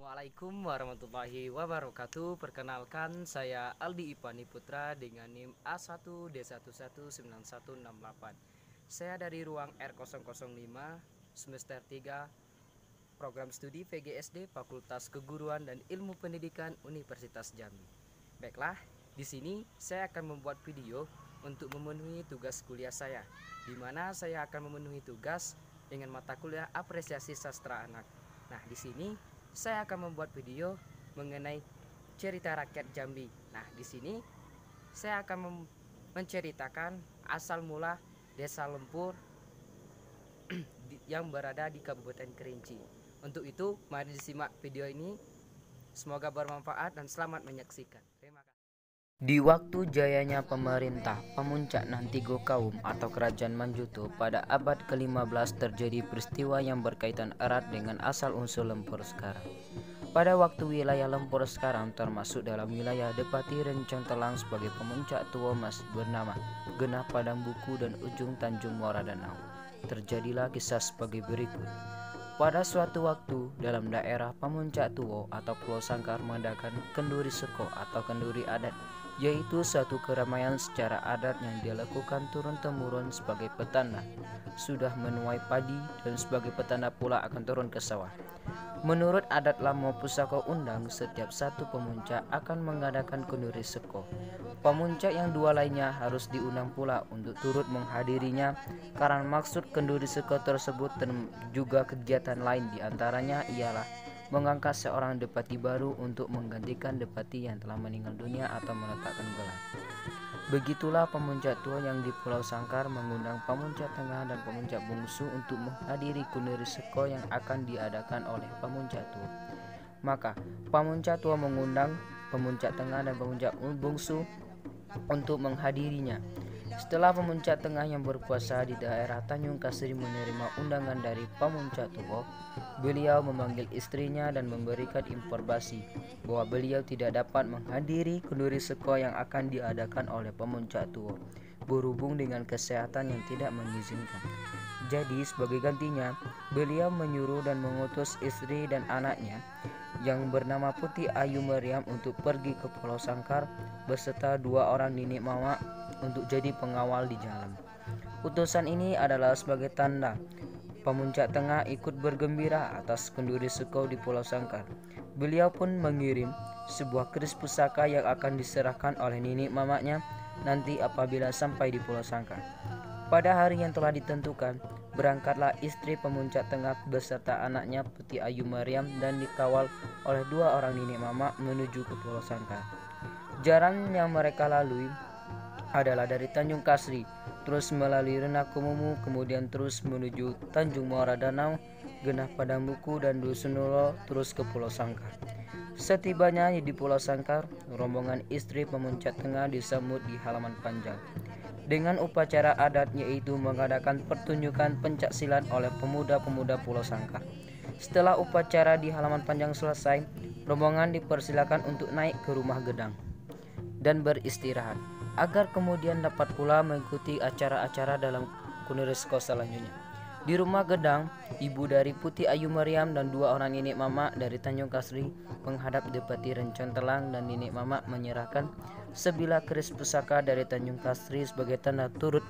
Assalamualaikum warahmatullahi wabarakatuh. Perkenalkan, saya Aldi Ipani Putra dengan NIM A1D119168. Saya dari ruang R005 semester 3 program studi VGSD Fakultas Keguruan dan Ilmu Pendidikan Universitas Jambi. Baiklah, di sini saya akan membuat video untuk memenuhi tugas kuliah saya, di mana saya akan memenuhi tugas dengan mata kuliah apresiasi sastra anak. Nah, di sini saya akan membuat video mengenai cerita rakyat Jambi. Nah, di sini saya akan menceritakan asal mula Desa Lempur yang berada di Kabupaten Kerinci. Untuk itu, mari disimak video ini. Semoga bermanfaat dan selamat menyaksikan. Terima kasih. Di waktu jayanya pemerintah Pemuncak Nantigo Kaum atau Kerajaan Manjuto pada abad ke-15 terjadi peristiwa yang berkaitan erat dengan asal-usul Lempur sekarang. Pada waktu wilayah Lempur sekarang termasuk dalam wilayah Depati Rencong Telang sebagai pemuncak tua masih bernama Genah Padang Buku dan ujung Tanjung Muara Danau. Terjadilah kisah sebagai berikut. Pada suatu waktu dalam daerah Pemuncak Tuo atau Pulau Sangkar mengadakan kenduri seko atau kenduri adat, yaitu suatu keramaian secara adat yang dilakukan turun-temurun sebagai petanda sudah menuai padi dan sebagai petanda pula akan turun ke sawah. Menurut adat Lamo Pusaka Undang, setiap satu pemuncak akan mengadakan kenduri seko. Pemuncak yang dua lainnya harus diundang pula untuk turut menghadirinya karena maksud kenduri seko tersebut dan juga kegiatan lain diantaranya ialah mengangkat seorang depati baru untuk menggantikan depati yang telah meninggal dunia atau meletakkan gelar. Begitulah pemuncak tua yang di Pulau Sangkar mengundang pemuncak tengah dan pemuncak bungsu untuk menghadiri kenduri seko yang akan diadakan oleh pemuncak tua. Maka pemuncak tua mengundang pemuncak tengah dan pemuncak bungsu untuk menghadirinya. Setelah pemuncak tengah yang berkuasa di daerah Tanjung Kasri menerima undangan dari pemuncak tua, beliau memanggil istrinya dan memberikan informasi bahwa beliau tidak dapat menghadiri kenduri seko yang akan diadakan oleh pemuncak tua berhubung dengan kesehatan yang tidak mengizinkan. Jadi sebagai gantinya, beliau menyuruh dan mengutus istri dan anaknya yang bernama Putih Ayu Maryam untuk pergi ke Pulau Sangkar beserta dua orang nenek mama untuk jadi pengawal di jalan. Utusan ini adalah sebagai tanda pemuncak tengah ikut bergembira atas kenduri seko di Pulau Sangkar. Beliau pun mengirim sebuah keris pusaka yang akan diserahkan oleh nenek mamanya nanti apabila sampai di Pulau Sangkar. Pada hari yang telah ditentukan, berangkatlah istri pemuncak tengah beserta anaknya Putih Ayu Maryam dan dikawal oleh dua orang nenek mama menuju ke Pulau Sangkar. Jalan yang mereka lalui adalah dari Tanjung Kasri, terus melalui Renakomumu, kemudian terus menuju Tanjung Muara Danau, Genah Padang Buku dan Dusunulo, terus ke Pulau Sangkar. Setibanya di Pulau Sangkar, rombongan istri pemuncak tengah disambut di halaman panjang dengan upacara adat, yaitu mengadakan pertunjukan pencak silat oleh pemuda-pemuda Pulau Sangkar. Setelah upacara di halaman panjang selesai, rombongan dipersilakan untuk naik ke rumah gedang dan beristirahat, agar kemudian dapat pula mengikuti acara-acara dalam kenduri seko selanjutnya. Di rumah gedang, ibu dari Putih Ayu Maryam dan dua orang nenek mama dari Tanjung Kasri menghadap Depati Rencong Telang dan nenek mama menyerahkan sebilah keris pusaka dari Tanjung Kasri sebagai tanda turut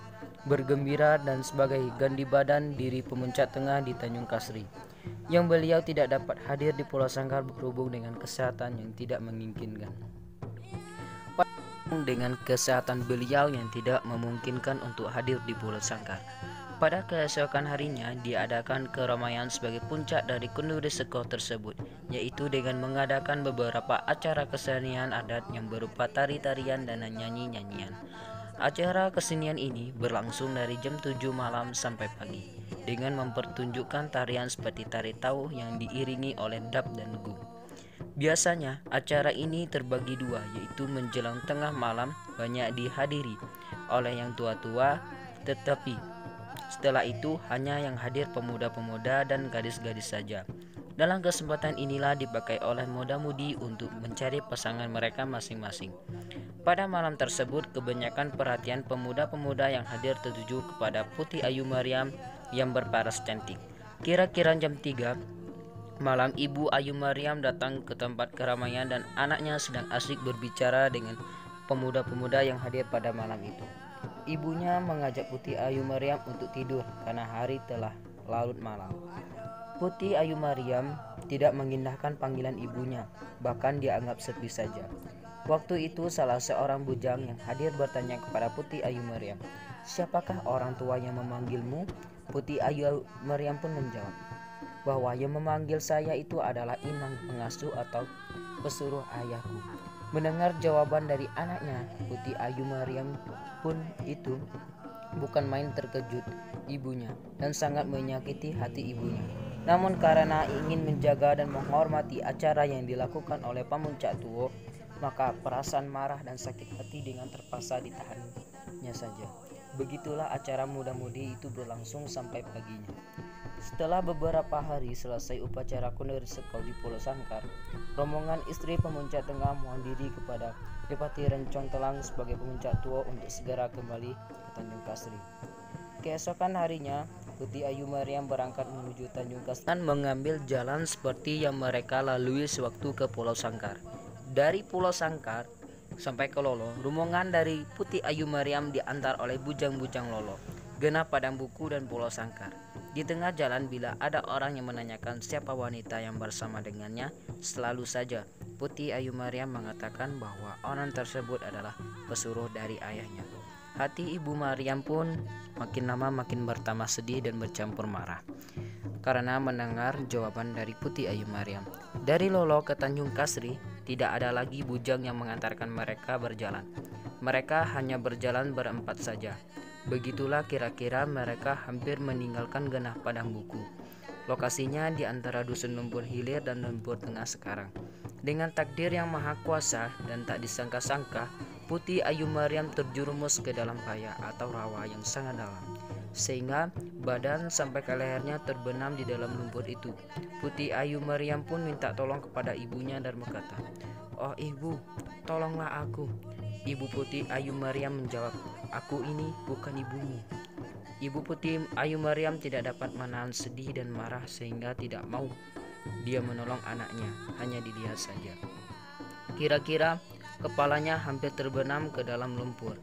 bergembira dan sebagai ganti badan diri pemuncak tengah di Tanjung Kasri yang beliau tidak dapat hadir di Pulau Sangkar berhubung dengan kesehatan yang tidak memungkinkan. Dengan kesehatan beliau yang tidak memungkinkan untuk hadir di Pulau Sangkar, pada keesokan harinya diadakan keramaian sebagai puncak dari kenduri seko tersebut, yaitu dengan mengadakan beberapa acara kesenian adat yang berupa tari-tarian dan nyanyi-nyanyian. Acara kesenian ini berlangsung dari jam 7 malam sampai pagi dengan mempertunjukkan tarian seperti tari tauh yang diiringi oleh dap dan gung. Biasanya acara ini terbagi dua, yaitu menjelang tengah malam banyak dihadiri oleh yang tua-tua, tetapi setelah itu hanya yang hadir pemuda-pemuda dan gadis-gadis saja. Dalam kesempatan inilah dipakai oleh muda-mudi untuk mencari pasangan mereka masing-masing. Pada malam tersebut kebanyakan perhatian pemuda-pemuda yang hadir tertuju kepada Putih Ayu Maryam yang berparas cantik. Kira-kira jam 3 Malam Ibu Ayu Maryam datang ke tempat keramaian dan anaknya sedang asyik berbicara dengan pemuda-pemuda yang hadir pada malam itu. Ibunya mengajak Putih Ayu Maryam untuk tidur karena hari telah larut malam. Putih Ayu Maryam tidak mengindahkan panggilan ibunya, bahkan dia anggap sepi saja. Waktu itu salah seorang bujang yang hadir bertanya kepada Putih Ayu Maryam, "Siapakah orang tua yang memanggilmu?" Putih Ayu Maryam pun menjawab bahwa yang memanggil saya itu adalah inang pengasuh atau pesuruh ayahku. Mendengar jawaban dari anaknya, Putih Ayu Maryam pun itu bukan main terkejut ibunya dan sangat menyakiti hati ibunya. Namun karena ingin menjaga dan menghormati acara yang dilakukan oleh Pamuncak Tuo, maka perasaan marah dan sakit hati dengan terpaksa ditahannya saja. Begitulah acara muda-mudi itu berlangsung sampai paginya. Setelah beberapa hari selesai upacara Kunir Sekau di Pulau Sangkar, rombongan istri Pemuncak Tengah mohon diri kepada Adipati Rencong Telang sebagai Pemuncak Tua untuk segera kembali ke Tanjung Kasri. Keesokan harinya, Putih Ayu Maryam berangkat menuju Tanjung Kasri dan mengambil jalan seperti yang mereka lalui sewaktu ke Pulau Sangkar. Dari Pulau Sangkar sampai ke Lolo, rombongan dari Putih Ayu Maryam diantar oleh bujang-bujang Lolo, Genah Padang Buku dan Pulau Sangkar. Di tengah jalan bila ada orang yang menanyakan siapa wanita yang bersama dengannya, selalu saja Putih Ayu Maryam mengatakan bahwa orang tersebut adalah pesuruh dari ayahnya. Hati Ibu Maryam pun makin lama makin bertambah sedih dan bercampur marah karena mendengar jawaban dari Putih Ayu Maryam. Dari Lolo ke Tanjung Kasri tidak ada lagi bujang yang mengantarkan mereka berjalan. Mereka hanya berjalan berempat saja. Begitulah kira-kira mereka hampir meninggalkan Genah Padang Buku. Lokasinya di antara Dusun Lumpur Hilir dan Lumpur Tengah sekarang. Dengan takdir yang maha kuasa dan tak disangka-sangka, Putih Ayu Maryam terjerumus ke dalam kaya atau rawa yang sangat dalam, sehingga badan sampai ke lehernya terbenam di dalam lumpur itu. Putih Ayu Maryam pun minta tolong kepada ibunya dan berkata, "Oh ibu, tolonglah aku." Ibu Putih Ayu Maryam menjawab, "Aku ini bukan ibumu." Ibu Putih Ayu Maryam tidak dapat menahan sedih dan marah sehingga tidak mau dia menolong anaknya, hanya dilihat saja. Kira-kira kepalanya hampir terbenam ke dalam lumpur.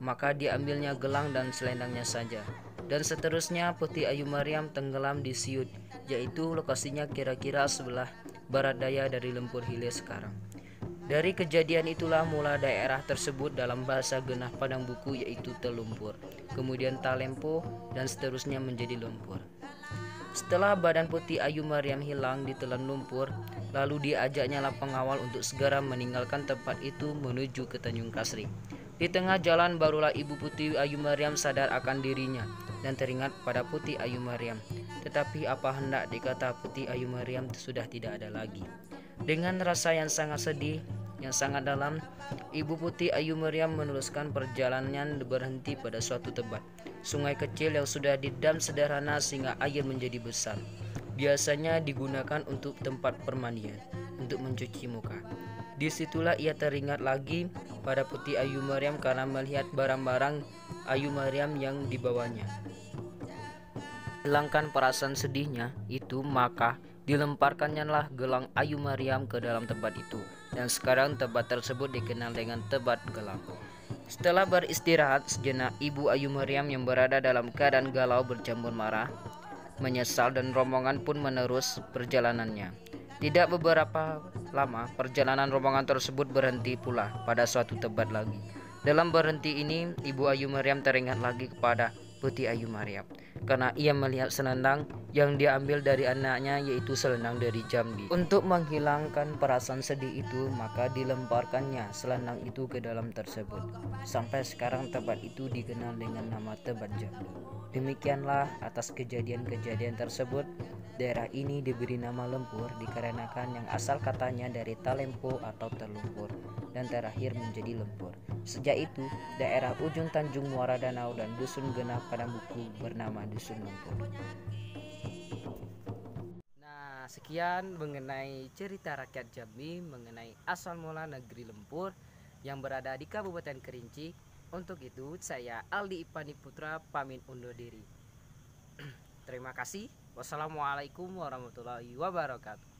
Maka diambilnya gelang dan selendangnya saja. Dan seterusnya Putih Ayu Maryam tenggelam di Siut, yaitu lokasinya kira-kira sebelah barat daya dari Lumpur Hilir sekarang. Dari kejadian itulah mula daerah tersebut dalam bahasa Genah Padang Buku yaitu Telumpur, kemudian Talempo dan seterusnya menjadi lumpur. Setelah badan Putih Ayu Maryam hilang ditelan lumpur, lalu diajaknya lah pengawal untuk segera meninggalkan tempat itu menuju ke Tanjung Kasri. Di tengah jalan barulah Ibu Putih Ayu Maryam sadar akan dirinya dan teringat pada Putih Ayu Maryam. Tetapi apa hendak dikata, Putih Ayu Maryam sudah tidak ada lagi. Dengan rasa yang sangat sedih, yang sangat dalam, Ibu Putih Ayu Maryam meneruskan perjalanan berhenti pada suatu tempat. Sungai kecil yang sudah didam sederhana sehingga air menjadi besar. Biasanya digunakan untuk tempat permandian, untuk mencuci muka. Disitulah ia teringat lagi pada Putih Ayu Maryam karena melihat barang-barang Ayu Maryam yang dibawanya. Hilangkan perasaan sedihnya itu, maka dilemparkannya lah gelang Ayu Maryam ke dalam tempat itu, dan sekarang tempat tersebut dikenal dengan Tempat Gelang. Setelah beristirahat sejenak, Ibu Ayu Maryam yang berada dalam keadaan galau bercampur marah, menyesal, dan rombongan pun menerus perjalanannya. Tidak beberapa lama, perjalanan rombongan tersebut berhenti pula pada suatu tempat lagi. Dalam berhenti ini, Ibu Ayu Maryam teringat lagi kepada Putih Ayu Maryam karena ia melihat selendang yang diambil dari anaknya, yaitu selendang dari Jambi. Untuk menghilangkan perasaan sedih itu, maka dilemparkannya selendang itu ke dalam tersebut. Sampai sekarang tempat itu dikenal dengan nama Tempat Jambi. Demikianlah atas kejadian-kejadian tersebut, daerah ini diberi nama Lumpur dikarenakan yang asal katanya dari Talempo atau terlumpur dan terakhir menjadi lumpur. Sejak itu, daerah ujung Tanjung Muara Danau dan Dusun Genah Padang Buku bernama Dusun Lumpur. Nah, sekian mengenai cerita rakyat Jambi mengenai asal mula negeri Lumpur yang berada di Kabupaten Kerinci. Untuk itu, saya Aldi Ipani Putra pamit undur diri. Terima kasih. Wassalamualaikum warahmatullahi wabarakatuh.